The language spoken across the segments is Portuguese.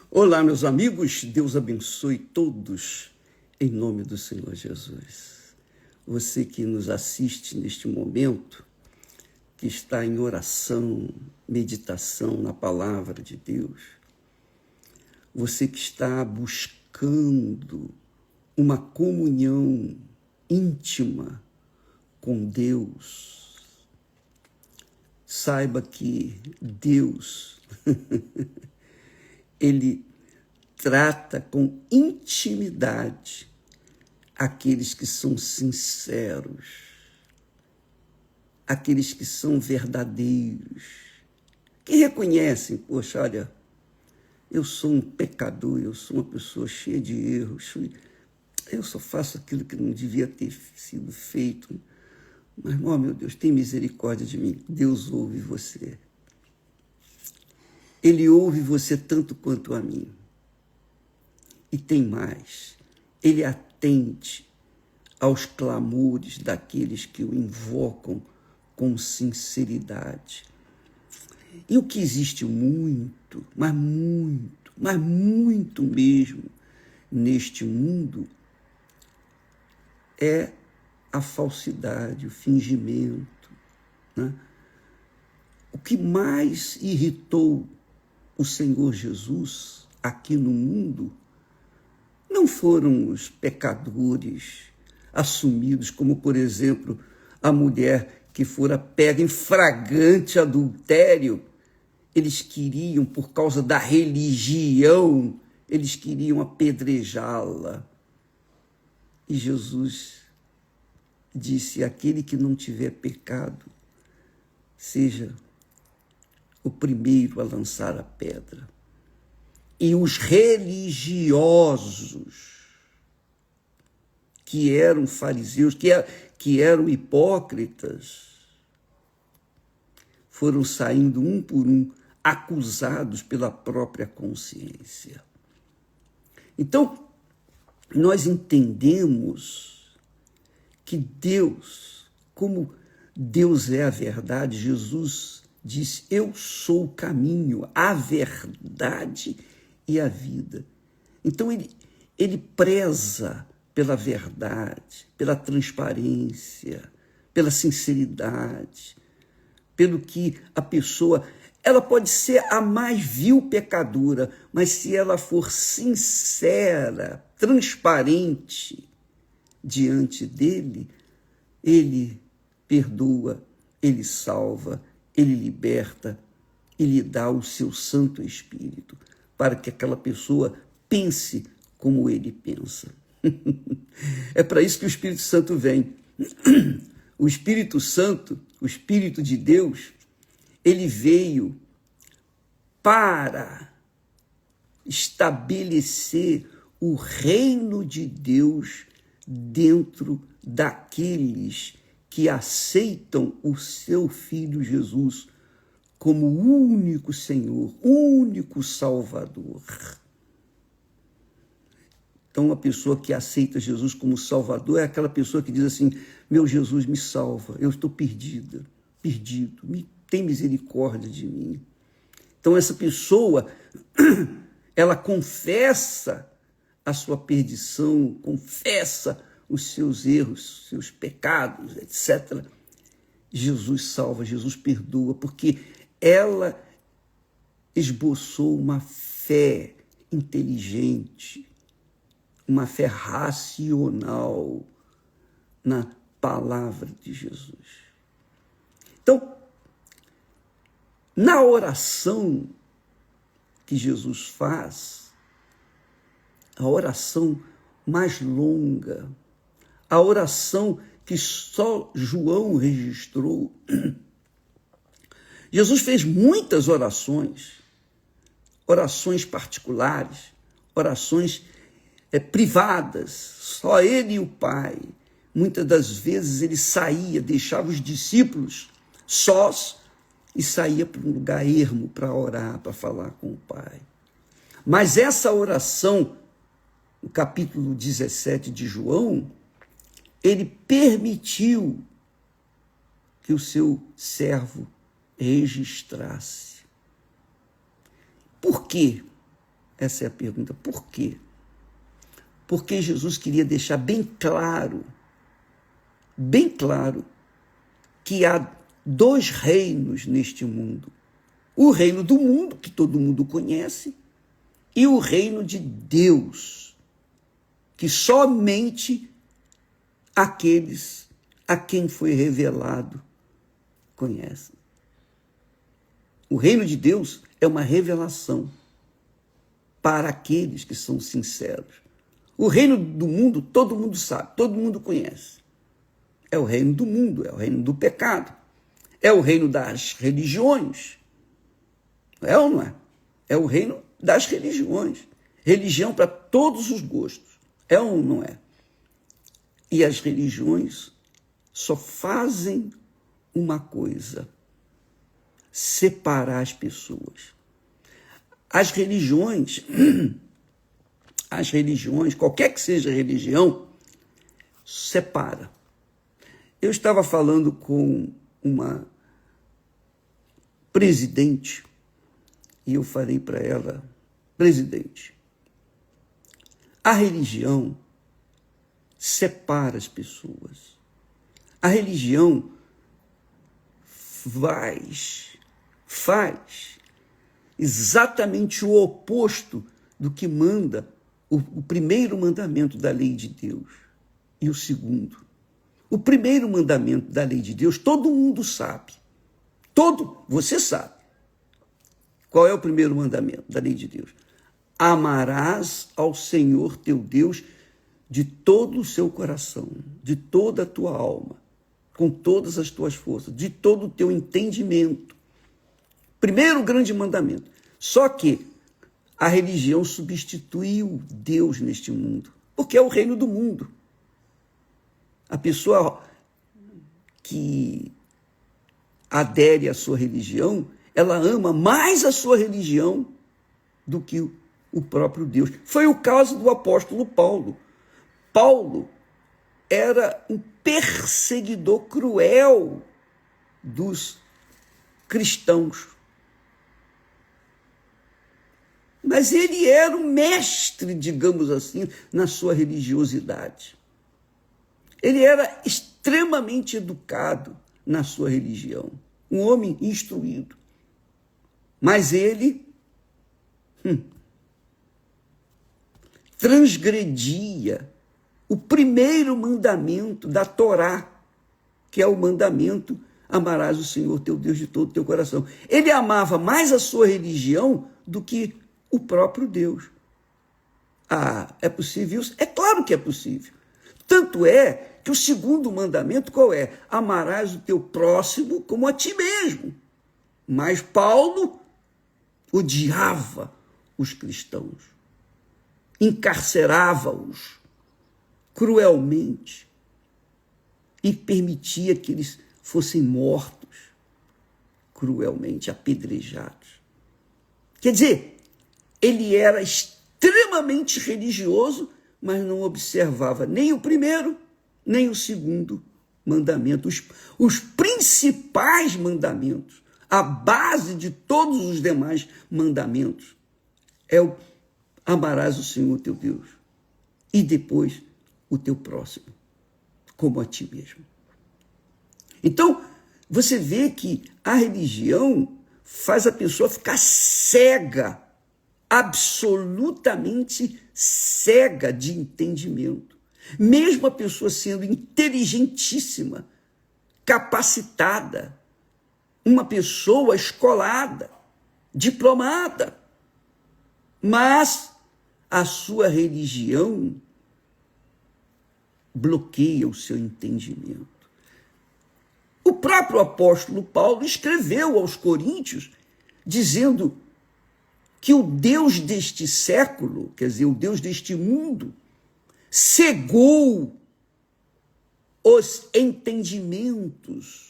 Olá, meus amigos, Deus abençoe todos, em nome do Senhor Jesus. Você que nos assiste neste momento, que está em oração, meditação na palavra de Deus, você que está buscando uma comunhão íntima com Deus, saiba que Deus Ele trata com intimidade aqueles que são sinceros, aqueles que são verdadeiros, que reconhecem, poxa, olha, eu sou um pecador, eu sou uma pessoa cheia de erros, eu só faço aquilo que não devia ter sido feito, mas, oh meu Deus, tem misericórdia de mim. Deus ouve você. Ele ouve você tanto quanto a mim. E tem mais, ele atende aos clamores daqueles que o invocam com sinceridade. E o que existe muito, mas muito mesmo neste mundo é a falsidade, o fingimento, né? O que mais irritou o Senhor Jesus aqui no mundo não foram os pecadores assumidos, como, por exemplo, a mulher que fora pega em flagrante adultério. Eles queriam, por causa da religião, eles queriam apedrejá-la. E Jesus disse: aquele que não tiver pecado, seja o primeiro a lançar a pedra. E os religiosos, que eram fariseus, que eram hipócritas, foram saindo um por um, acusados pela própria consciência. Então, nós entendemos que Deus, como Deus é a verdade, Jesus diz: eu sou o caminho, a verdade e a vida. Então ele preza pela verdade, pela transparência, pela sinceridade, pelo que a pessoa, ela pode ser a mais vil pecadora, mas se ela for sincera, transparente diante dele, ele perdoa, ele salva, ele liberta e lhe dá o seu Santo Espírito, para que aquela pessoa pense como ele pensa. É para isso que o Espírito Santo vem. O Espírito Santo, o Espírito de Deus, ele veio para estabelecer o reino de Deus dentro daqueles que aceitam o seu Filho Jesus como o único Senhor, único Salvador. Então, a pessoa que aceita Jesus como Salvador é aquela pessoa que diz assim: meu Jesus, me salva, eu estou perdido, tem misericórdia de mim. Então, essa pessoa, ela confessa a sua perdição, confessa os seus erros, seus pecados, etc. Jesus salva, Jesus perdoa, porque ela esboçou uma fé inteligente, uma fé racional na palavra de Jesus. Então, na oração que Jesus faz, a oração mais longa, a oração que só João registrou, Jesus fez muitas orações particulares, orações privadas, só ele e o Pai. Muitas das vezes ele saía, deixava os discípulos sós e saía para um lugar ermo para orar, para falar com o Pai. Mas essa oração, no capítulo 17 de João, ele permitiu que o seu servo registrasse. Por quê? Essa é a pergunta. Por quê? Porque Jesus queria deixar bem claro, que há dois reinos neste mundo. O reino do mundo, que todo mundo conhece, e o reino de Deus, que somente aqueles a quem foi revelado conhecem. O reino de Deus é uma revelação para aqueles que são sinceros. O reino do mundo, todo mundo sabe, todo mundo conhece. É o reino do mundo, é o reino do pecado, é o reino das religiões. É ou não é? É o reino das religiões. Religião para todos os gostos. É ou não é? E as religiões só fazem uma coisa: separar as pessoas. As religiões, qualquer que seja a religião, separa. Eu estava falando com uma presidente e eu falei para ela: presidente, a religião separa as pessoas. A religião faz exatamente o oposto do que manda o primeiro mandamento da lei de Deus e o segundo. O primeiro mandamento da lei de Deus, todo mundo sabe. Você sabe. Qual é o primeiro mandamento da lei de Deus? Amarás ao Senhor teu Deus de todo o seu coração, de toda a tua alma, com todas as tuas forças, de todo o teu entendimento. Primeiro grande mandamento. Só que a religião substituiu Deus neste mundo, porque é o reino do mundo. A pessoa que adere à sua religião, ela ama mais a sua religião do que o próprio Deus. Foi o caso do apóstolo Paulo. Paulo era um perseguidor cruel dos cristãos. Mas ele era um mestre, digamos assim, na sua religiosidade. Ele era extremamente educado na sua religião, um homem instruído. Mas ele transgredia o primeiro mandamento da Torá, que é o mandamento: amarás o Senhor teu Deus de todo o teu coração. Ele amava mais a sua religião do que o próprio Deus. Ah, é possível isso? É claro que é possível. Tanto é que o segundo mandamento qual é? Amarás o teu próximo como a ti mesmo. Mas Paulo odiava os cristãos, encarcerava-os cruelmente e permitia que eles fossem mortos, cruelmente apedrejados. Quer dizer, ele era extremamente religioso, mas não observava nem o primeiro, nem o segundo mandamento. Os principais mandamentos, a base de todos os demais mandamentos, é o amarás o Senhor teu Deus e depois o teu próximo, como a ti mesmo. Então, você vê que a religião faz a pessoa ficar cega, absolutamente cega de entendimento. Mesmo a pessoa sendo inteligentíssima, capacitada, uma pessoa escolada, diplomada, mas a sua religião bloqueia o seu entendimento. O próprio apóstolo Paulo escreveu aos Coríntios dizendo que o Deus deste século, quer dizer, o Deus deste mundo, cegou os entendimentos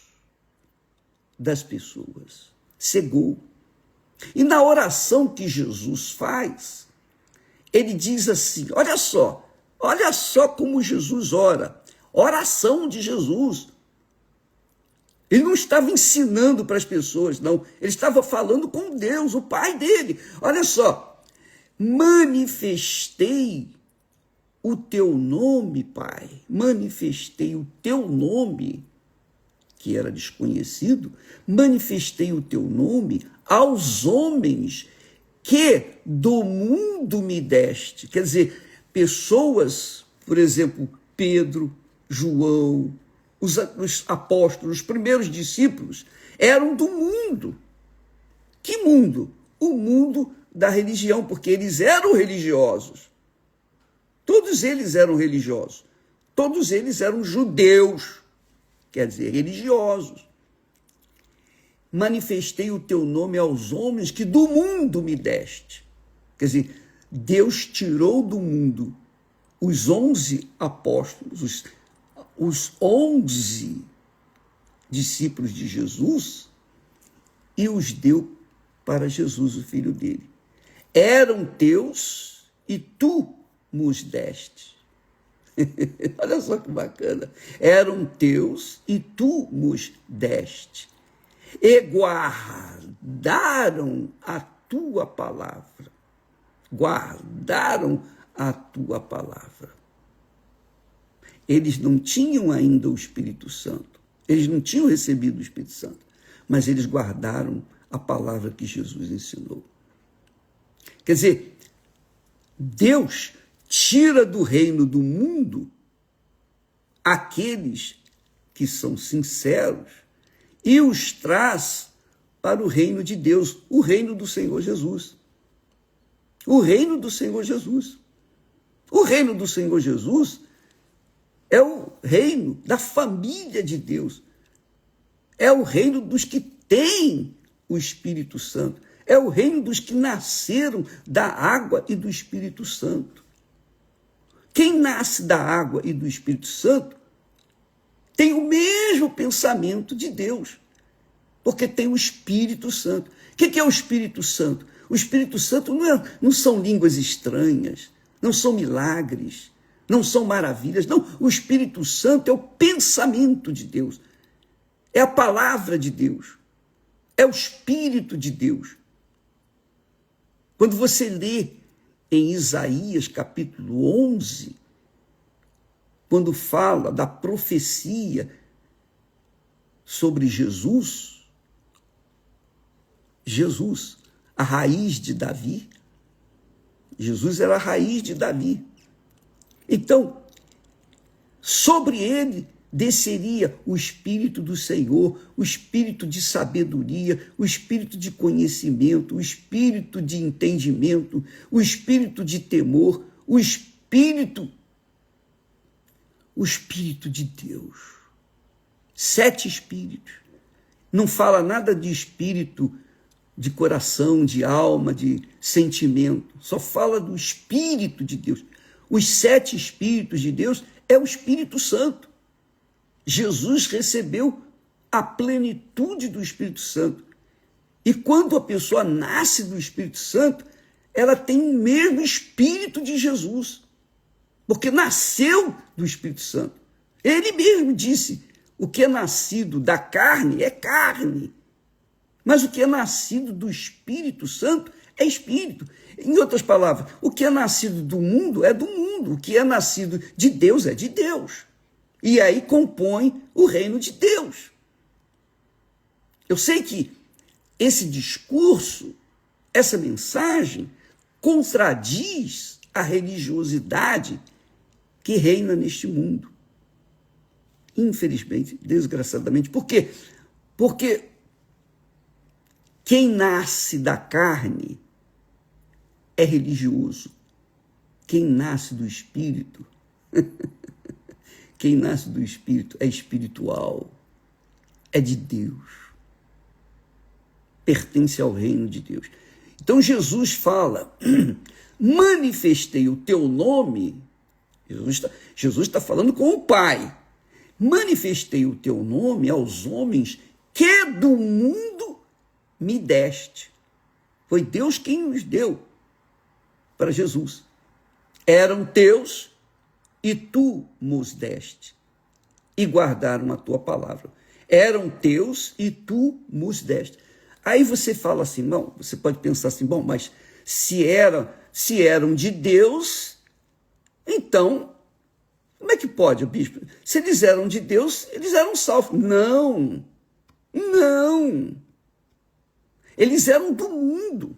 das pessoas. Cegou. E na oração que Jesus faz, ele diz assim, olha só como Jesus ora. Oração de Jesus. Ele não estava ensinando para as pessoas, não. Ele estava falando com Deus, o Pai dele. Olha só. manifestei o teu nome, Pai, manifestei o teu nome, que era desconhecido, manifestei o teu nome aos homens que do mundo me deste. Quer dizer, pessoas, por exemplo, Pedro, João, os apóstolos, os primeiros discípulos, eram do mundo. Que mundo? O mundo da religião, porque eles eram religiosos. Todos eles eram religiosos. Todos eles eram judeus, quer dizer, religiosos. Manifestei o teu nome aos homens que do mundo me deste. Quer dizer, Deus tirou do mundo os 11 apóstolos, os 11 discípulos de Jesus, e os deu para Jesus, o filho dele. Eram teus e tu nos deste. Olha só que bacana. Eram teus e tu nos deste. E guardaram a tua palavra. Guardaram a tua palavra. Eles não tinham ainda o Espírito Santo. Eles não tinham recebido o Espírito Santo. Mas eles guardaram a palavra que Jesus ensinou. Quer dizer, Deus tira do reino do mundo aqueles que são sinceros e os traz para o reino de Deus, o reino do Senhor Jesus. O reino do Senhor Jesus. O reino do Senhor Jesus é o reino da família de Deus. É o reino dos que têm o Espírito Santo. É o reino dos que nasceram da água e do Espírito Santo. Quem nasce da água e do Espírito Santo tem o mesmo pensamento de Deus, porque tem o Espírito Santo. O que é o Espírito Santo? O Espírito Santo não são línguas estranhas, não são milagres, não são maravilhas. Não, o Espírito Santo é o pensamento de Deus, é a palavra de Deus, é o Espírito de Deus. Quando você lê em Isaías capítulo 11, quando fala da profecia sobre Jesus, a raiz de Davi, Jesus era a raiz de Davi. Então, sobre ele desceria o Espírito do Senhor, o Espírito de sabedoria, o Espírito de conhecimento, o Espírito de entendimento, o Espírito de temor, o Espírito de Deus. 7 espíritos. Não fala nada de espírito de coração, de alma, de sentimento. Só fala do Espírito de Deus. Os 7 espíritos de Deus é o Espírito Santo. Jesus recebeu a plenitude do Espírito Santo. E quando a pessoa nasce do Espírito Santo, ela tem o mesmo Espírito de Jesus, porque nasceu do Espírito Santo. Ele mesmo disse, o que é nascido da carne é carne, mas o que é nascido do Espírito Santo é espírito. Em outras palavras, o que é nascido do mundo é do mundo, o que é nascido de Deus é de Deus. E aí compõe o reino de Deus. Eu sei que esse discurso, essa mensagem, contradiz a religiosidade que reina neste mundo. Infelizmente, desgraçadamente. Por quê? Porque quem nasce da carne é religioso. Quem nasce do Espírito... Quem nasce do Espírito é espiritual, é de Deus, pertence ao reino de Deus. Então Jesus fala, manifestei o teu nome, Jesus está falando com o Pai, manifestei o teu nome aos homens que do mundo me deste. Foi Deus quem nos deu para Jesus. Eram teus, e tu nos deste, e guardaram a tua palavra. Eram teus e tu nos deste. Aí você fala assim, não, você pode pensar assim, bom, mas se se eram de Deus, então, como é que pode, bispo? Se eles eram de Deus, eles eram salvos. Não, não. Eles eram do mundo,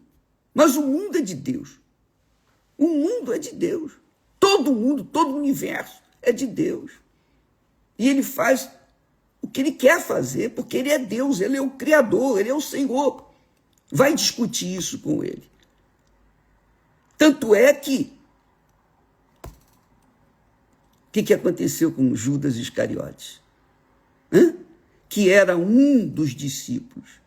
mas o mundo é de Deus. O mundo é de Deus. Todo mundo, todo o universo é de Deus. E ele faz o que ele quer fazer, porque ele é Deus, ele é o Criador, ele é o Senhor. Vai discutir isso com ele. Tanto é que o que aconteceu com Judas Iscariotes? Que era um dos discípulos.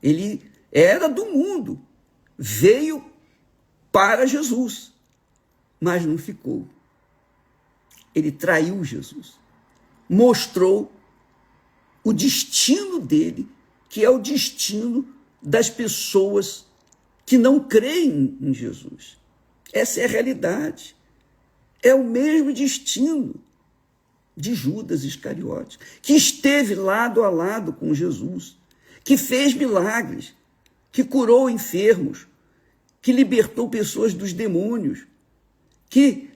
Ele era do mundo, veio para Jesus, mas não ficou. Ele traiu Jesus, mostrou o destino dele, que é o destino das pessoas que não creem em Jesus. Essa é a realidade. É o mesmo destino de Judas Iscariotes, que esteve lado a lado com Jesus, que fez milagres, que curou enfermos, que libertou pessoas dos demônios, que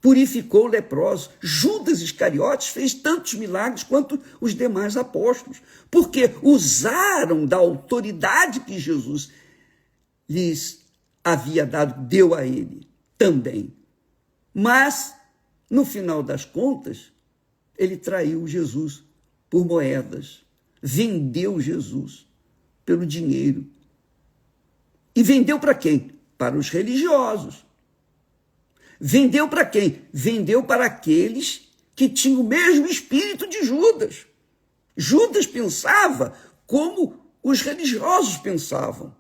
purificou leprosos. Judas Iscariotes fez tantos milagres quanto os demais apóstolos, porque usaram da autoridade que Jesus lhes havia dado, deu a ele também. Mas, no final das contas, ele traiu Jesus por moedas, vendeu Jesus pelo dinheiro. E vendeu para quem? Para os religiosos. Vendeu para quem? Vendeu para aqueles que tinham o mesmo espírito de Judas. Judas pensava como os religiosos pensavam.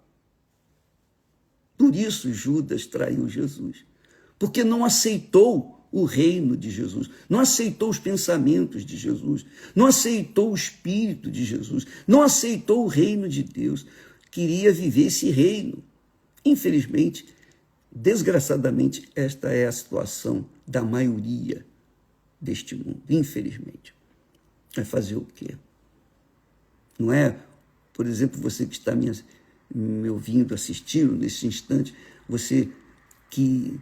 Por isso Judas traiu Jesus, porque não aceitou o reino de Jesus, não aceitou os pensamentos de Jesus, não aceitou o espírito de Jesus, não aceitou o reino de Deus, queria viver esse reino. Infelizmente, desgraçadamente, esta é a situação da maioria deste mundo, infelizmente. Vai fazer o quê? Não é, por exemplo, você que está me ouvindo, assistindo nesse instante, você que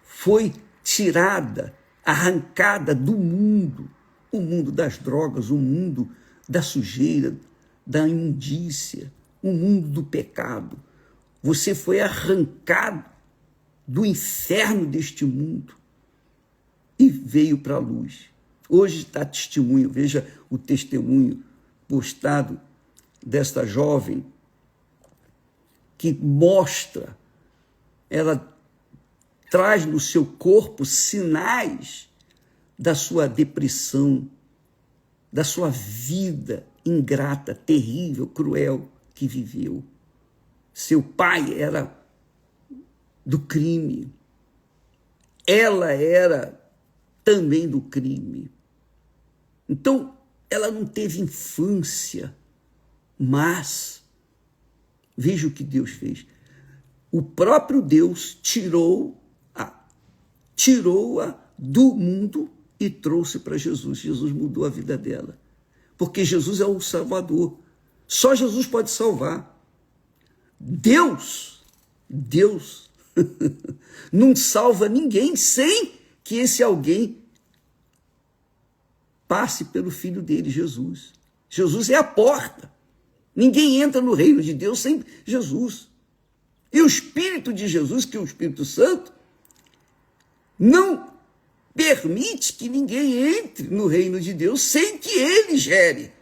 foi tirada, arrancada do mundo, o mundo das drogas, o mundo da sujeira, da imundícia, o mundo do pecado. Você foi arrancado do inferno deste mundo e veio para a luz. Hoje está testemunho, veja o testemunho postado desta jovem que mostra, ela traz no seu corpo sinais da sua depressão, da sua vida ingrata, terrível, cruel que viveu. Seu pai era do crime, ela era também do crime. Então, ela não teve infância, mas veja o que Deus fez. O próprio Deus tirou-a do mundo e trouxe para Jesus. Jesus mudou a vida dela, porque Jesus é o Salvador. Só Jesus pode salvar. Deus não salva ninguém sem que esse alguém passe pelo Filho dele, Jesus. Jesus é a porta. Ninguém entra no reino de Deus sem Jesus. E o Espírito de Jesus, que é o Espírito Santo, não permite que ninguém entre no reino de Deus sem que ele gere.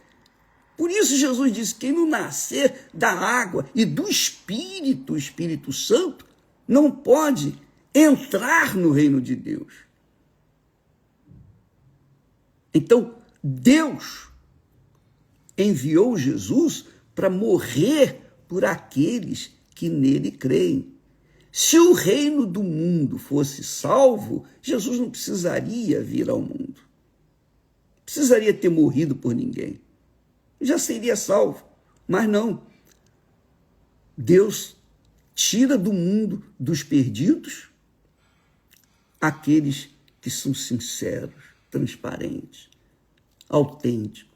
Por isso Jesus disse, quem não nascer da água e do Espírito, o Espírito Santo, não pode entrar no reino de Deus. Então, Deus enviou Jesus para morrer por aqueles que nele creem. Se o reino do mundo fosse salvo, Jesus não precisaria vir ao mundo. Não precisaria ter morrido por ninguém. Já seria salvo. Mas não. Deus tira do mundo dos perdidos aqueles que são sinceros, transparentes, autênticos.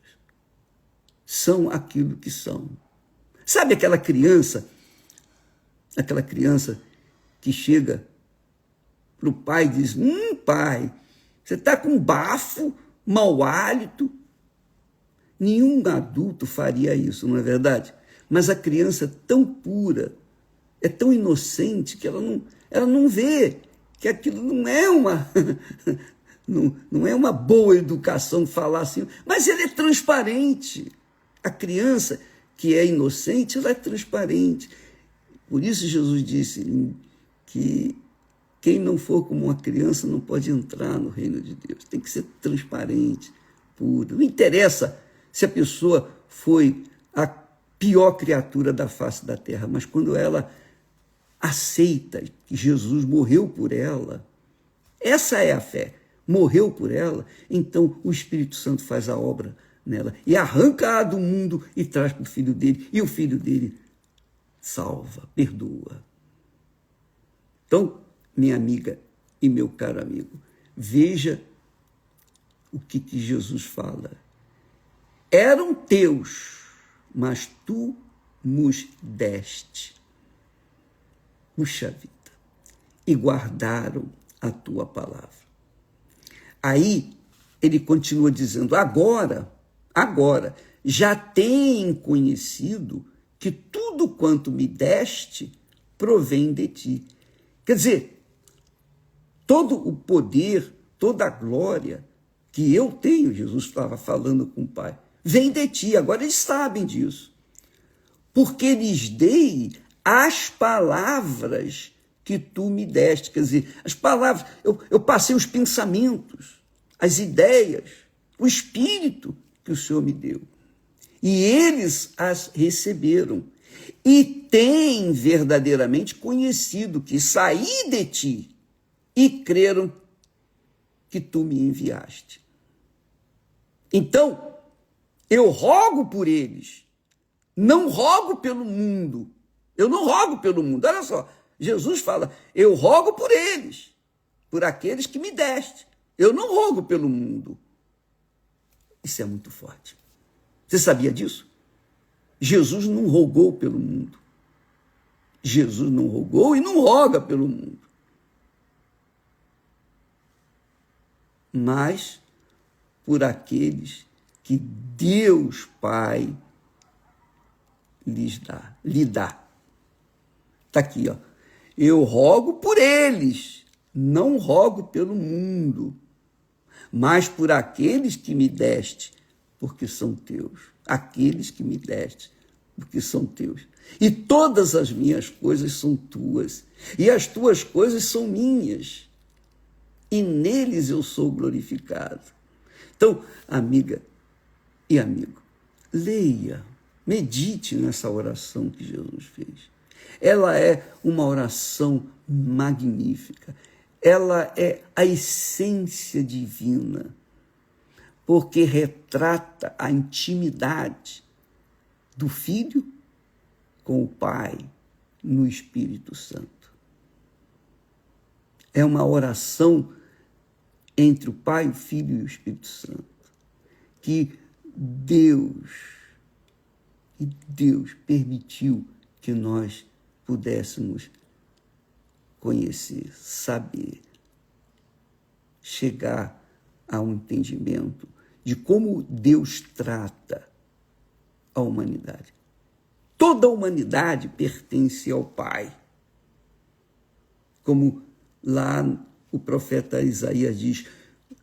São aquilo que são. Sabe aquela criança que chega para o pai e diz: pai, você está com bafo, mau hálito. Nenhum adulto faria isso, não é verdade? Mas a criança é tão pura, é tão inocente, que ela não vê que aquilo não é não é uma boa educação falar assim, mas ele é transparente. A criança que é inocente, ela é transparente. Por isso Jesus disse que quem não for como uma criança não pode entrar no reino de Deus. Tem que ser transparente, puro. Não interessa se a pessoa foi a pior criatura da face da terra, mas quando ela aceita que Jesus morreu por ela, essa é a fé. Morreu por ela, então o Espírito Santo faz a obra nela e arranca-a do mundo e traz para o filho dele, e o filho dele salva, perdoa. Então, minha amiga e meu caro amigo, veja o que Jesus fala. Eram teus, mas tu nos deste. Puxa vida. E guardaram a tua palavra. Aí ele continua dizendo: agora, já têm conhecido que tudo quanto me deste provém de ti. Quer dizer, todo o poder, toda a glória que eu tenho, Jesus estava falando com o Pai, vem de ti. Agora eles sabem disso. Porque lhes dei as palavras que tu me deste. Quer dizer, as palavras, eu passei os pensamentos, as ideias, o espírito que o Senhor me deu. E eles as receberam. E têm verdadeiramente conhecido que saí de ti e creram que tu me enviaste. Então, eu rogo por eles, não rogo pelo mundo. Eu não rogo pelo mundo. Olha só, Jesus fala: eu rogo por eles, por aqueles que me deste. Eu não rogo pelo mundo. Isso é muito forte. Você sabia disso? Jesus não rogou pelo mundo. Jesus não rogou e não roga pelo mundo. Mas por aqueles que Deus Pai lhe dá. Está aqui, ó. Eu rogo por eles, não rogo pelo mundo, mas por aqueles que me deste, porque são teus. Aqueles que me deste, porque são teus. E todas as minhas coisas são tuas, e as tuas coisas são minhas, e neles eu sou glorificado. Então, amiga e amigo, leia, medite nessa oração que Jesus fez. Ela é uma oração magnífica. Ela é a essência divina, porque retrata a intimidade do Filho com o Pai no Espírito Santo. É uma oração entre o Pai, o Filho e o Espírito Santo, que Deus permitiu que nós pudéssemos conhecer, saber, chegar a um entendimento de como Deus trata a humanidade. Toda a humanidade pertence ao Pai. Como lá o profeta Isaías diz,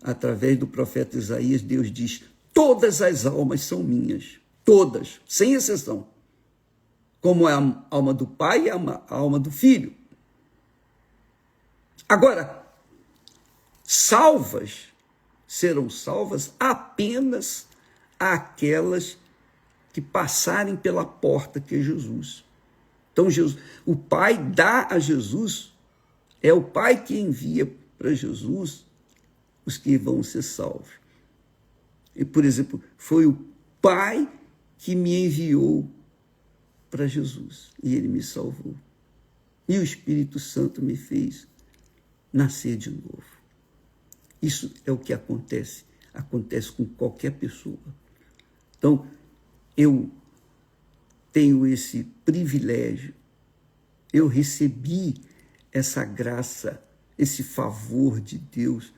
através do profeta Isaías, Deus diz: todas as almas são minhas, todas, sem exceção. Como é a alma do Pai e a alma do Filho. Agora, serão salvas apenas aquelas que passarem pela porta que é Jesus. Então, o Pai dá a Jesus, é o Pai que envia para Jesus os que vão ser salvos. E, por exemplo, foi o Pai que me enviou para Jesus, e ele me salvou. E o Espírito Santo me fez nascer de novo. Isso é o que acontece com qualquer pessoa. Então, eu tenho esse privilégio, eu recebi essa graça, esse favor de Deus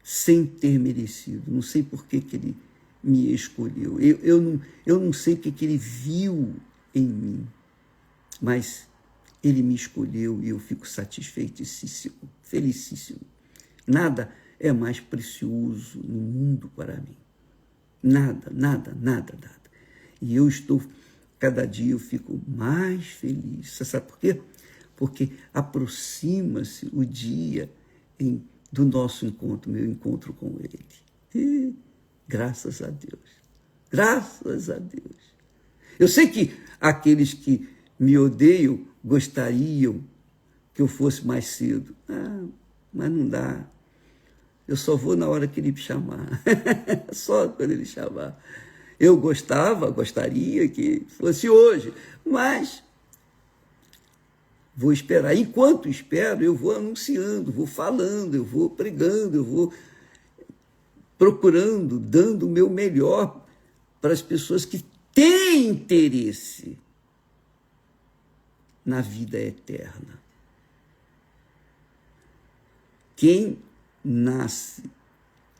sem ter merecido. Não sei por que ele me escolheu. Eu não sei o que ele viu em mim, mas ele me escolheu e eu fico satisfeitíssimo, felicíssimo. Nada é mais precioso no mundo para mim. Nada, nada, nada, nada. E eu estou, cada dia eu fico mais feliz. Você sabe por quê? Porque aproxima-se o dia do nosso encontro, meu encontro com ele. E, graças a Deus. Graças a Deus. Eu sei que aqueles que me odeiam gostariam que eu fosse mais cedo. Mas não dá. Eu só vou na hora que ele me chamar. Só quando ele chamar. Eu gostaria que fosse hoje, mas vou esperar. Enquanto espero, eu vou anunciando, vou falando, eu vou pregando, eu vou procurando, dando o meu melhor para as pessoas que têm interesse na vida eterna. Quem nasce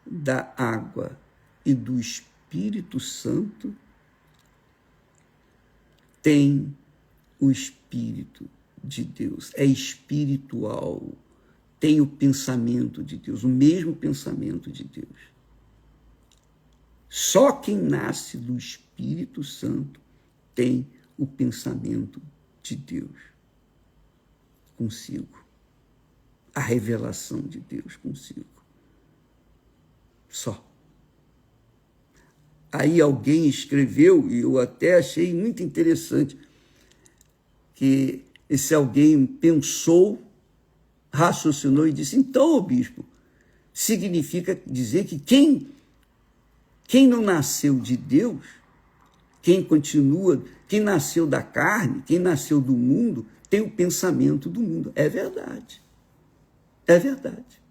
da água e do Espírito Santo tem o Espírito de Deus, é espiritual, tem o pensamento de Deus, o mesmo pensamento de Deus. Só quem nasce do Espírito Santo tem o pensamento de Deus consigo, a revelação de Deus consigo. Só. Aí alguém escreveu, e eu até achei muito interessante, que esse alguém pensou, raciocinou e disse, então, bispo, significa dizer que quem não nasceu de Deus, quem nasceu da carne, quem nasceu do mundo, tem o pensamento do mundo. É verdade. É verdade.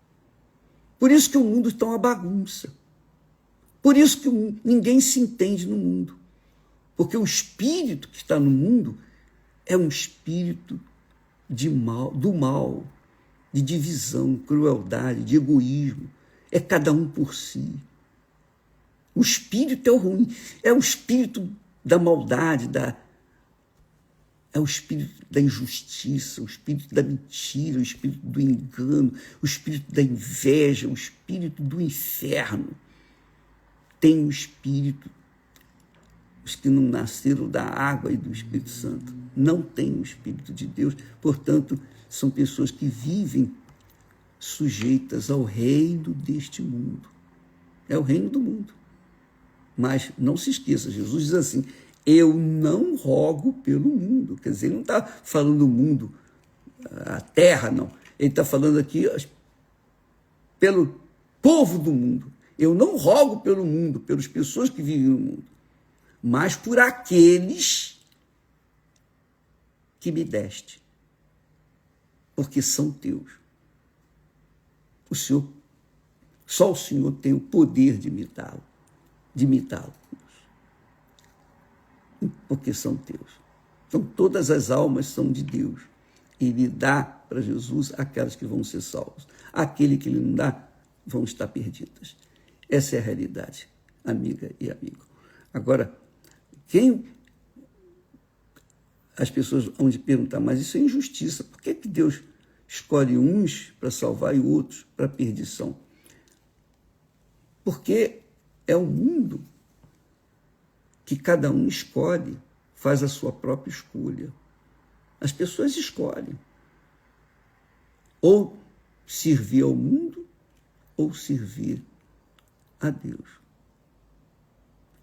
Por isso que o mundo está uma bagunça. Por isso que ninguém se entende no mundo. Porque o espírito que está no mundo é um espírito do mal, de divisão, crueldade, de egoísmo. É cada um por si. O espírito é o ruim, é o espírito da maldade, é o espírito da injustiça, o espírito da mentira, o espírito do engano, o espírito da inveja, o espírito do inferno. Tem o espírito, os que não nasceram da água e do Espírito Santo, não têm o Espírito de Deus, portanto, são pessoas que vivem sujeitas ao reino deste mundo. É o reino do mundo. Mas não se esqueça, Jesus diz assim, eu não rogo pelo mundo. Quer dizer, ele não está falando do mundo, a terra, não. Ele está falando aqui pelo povo do mundo. Eu não rogo pelo mundo, pelas pessoas que vivem no mundo, mas por aqueles que me deste, porque são teus. Só o Senhor tem o poder de imitá-los, porque são teus. Então, todas as almas são de Deus. Ele dá para Jesus aquelas que vão ser salvas. Aquele que ele não dá, vão estar perdidas. Essa é a realidade, amiga e amigo. Agora, as pessoas vão te perguntar, mas isso é injustiça. Por que Deus escolhe uns para salvar e outros para perdição? Porque é um mundo que cada um escolhe, faz a sua própria escolha. As pessoas escolhem ou servir ao mundo ou servir a Deus.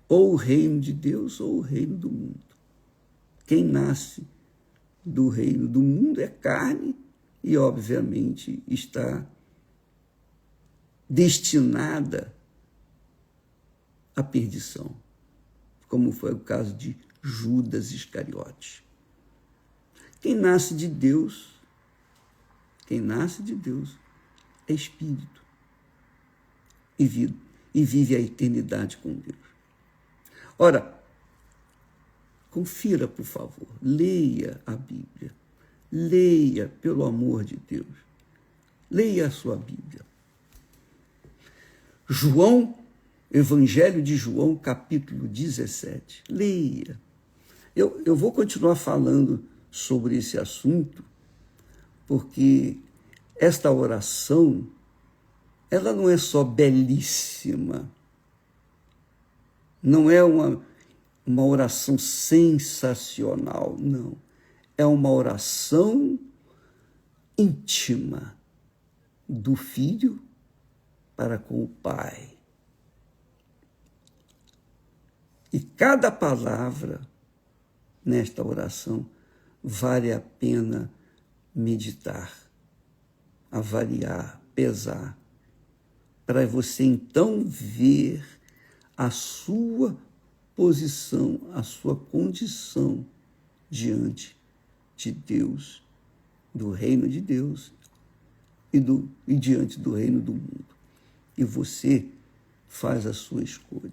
Ou o reino de Deus ou o reino do mundo. Quem nasce do reino do mundo é carne e, obviamente, está destinada à perdição, como foi o caso de Judas Iscariotes. Quem nasce de Deus é espírito e vive a eternidade com Deus. Ora, confira, por favor, leia a Bíblia, leia, pelo amor de Deus. Leia a sua Bíblia. João, Evangelho de João, capítulo 17. Leia. Eu vou continuar falando sobre esse assunto, porque esta oração, ela não é só belíssima, não é uma oração sensacional, não. É uma oração íntima do Filho para com o Pai. E cada palavra nesta oração vale a pena meditar, avaliar, pesar, para você então ver a sua posição, a sua condição diante de Deus, do reino de Deus e diante do reino do mundo. E você faz a sua escolha.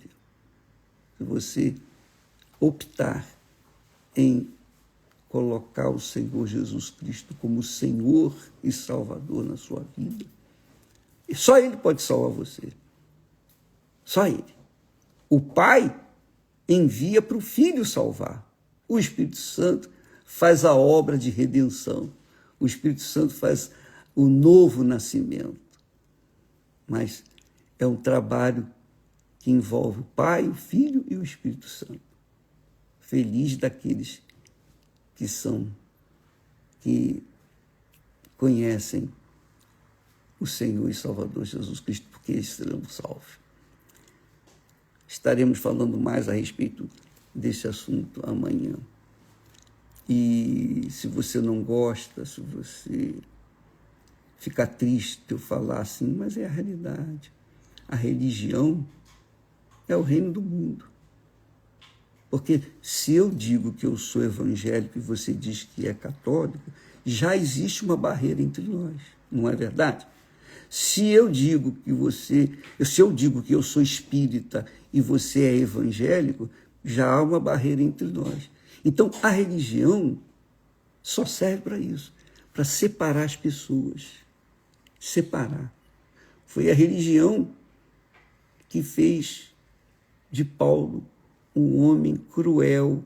Se você optar em colocar o Senhor Jesus Cristo como Senhor e Salvador na sua vida, e só Ele pode salvar você. Só Ele. O Pai envia para o Filho salvar. O Espírito Santo faz a obra de redenção. O Espírito Santo faz o novo nascimento. Mas é um trabalho que envolve o Pai, o Filho e o Espírito Santo. Feliz daqueles que conhecem o Senhor e Salvador Jesus Cristo, porque eles serão salvos. Estaremos falando mais a respeito desse assunto amanhã. E se você não gosta, se você ficar triste eu falar assim, mas é a realidade. A religião é o reino do mundo. Porque se eu digo que eu sou evangélico e você diz que é católico, já existe uma barreira entre nós, não é verdade? Se eu digo que eu sou espírita e você é evangélico, já há uma barreira entre nós. Então, a religião só serve para isso, para separar as pessoas. Separar. Foi a religião que fez de Paulo um homem cruel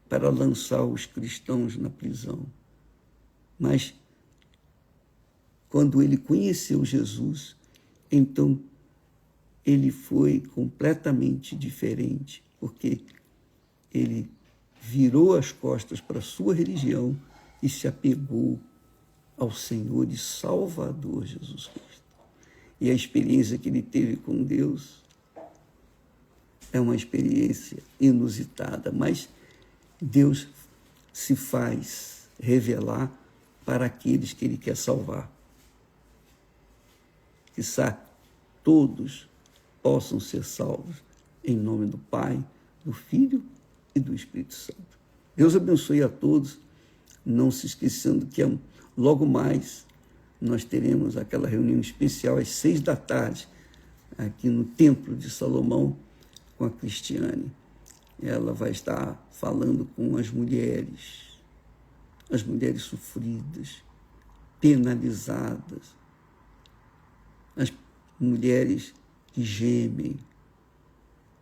para lançar os cristãos na prisão. Mas, quando ele conheceu Jesus, então ele foi completamente diferente, porque ele virou as costas para a sua religião e se apegou ao Senhor e Salvador Jesus Cristo. E a experiência que ele teve com Deus é uma experiência inusitada, mas Deus se faz revelar para aqueles que Ele quer salvar. Quizá todos possam ser salvos em nome do Pai, do Filho e do Espírito Santo. Deus abençoe a todos, não se esquecendo que logo mais nós teremos aquela reunião especial às 18h, aqui no Templo de Salomão, com a Cristiane. Ela vai estar falando com as mulheres sofridas, penalizadas, as mulheres que gemem.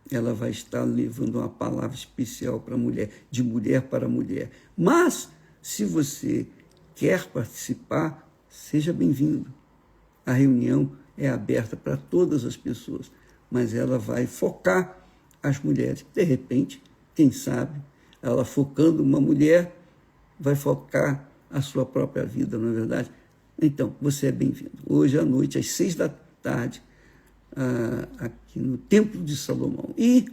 Ela vai estar levando uma palavra especial para a mulher, de mulher para mulher. Mas, se você quer participar, seja bem-vindo. A reunião é aberta para todas as pessoas, mas ela vai focar as mulheres. De repente, quem sabe, ela focando uma mulher, vai focar a sua própria vida, não é verdade? Então, você é bem-vindo. Hoje à noite, às 18h, aqui no Templo de Salomão. E,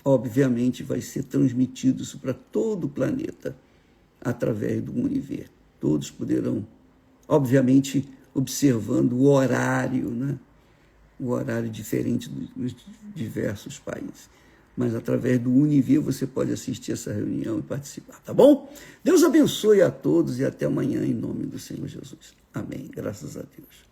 obviamente, vai ser transmitido isso para todo o planeta, através do Univer. Todos poderão, obviamente, observando o horário, né? O horário diferente dos diversos países. Mas através do Univer você pode assistir essa reunião e participar, tá bom? Deus abençoe a todos e até amanhã em nome do Senhor Jesus. Amém. Graças a Deus.